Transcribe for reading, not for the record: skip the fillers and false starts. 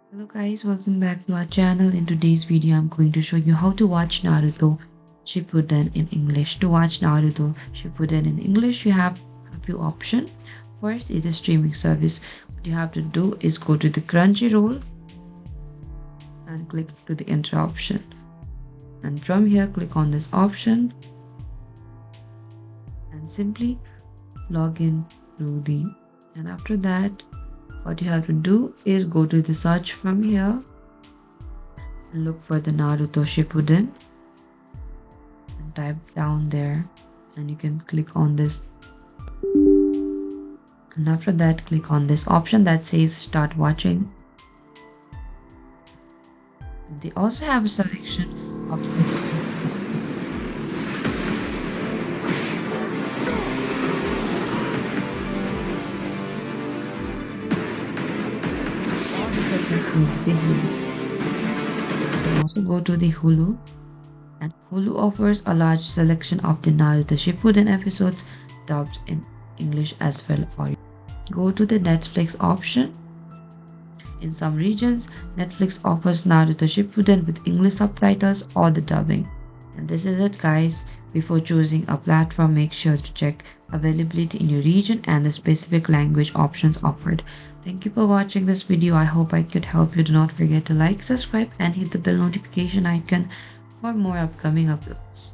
Hello guys, welcome back to our channel. In today's video, I'm going to show you how to watch Naruto Shippuden in English. To watch Naruto Shippuden in English, you have a few options. First is the streaming service. What you have to do is go to the Crunchyroll and click to the enter option. And from here, click on this option and simply log in through the. And after that, what you have to do is go to the search from here and look for the Naruto Shippuden and type down there, and you can click on this, and after that click on this option that says start watching. And they also have a selection of is the Hulu. You can also go to the Hulu, and Hulu offers a large selection of the Naruto Shippuden episodes dubbed in English as well. Or go to the Netflix option. In some regions, Netflix offers Naruto Shippuden with English subtitles or the dubbing. And this is it guys. Before choosing a platform, make sure to check availability in your region and the specific language options offered. Thank you for watching this video. I hope I could help you. Do not forget to like, subscribe and hit the bell notification icon for more upcoming uploads.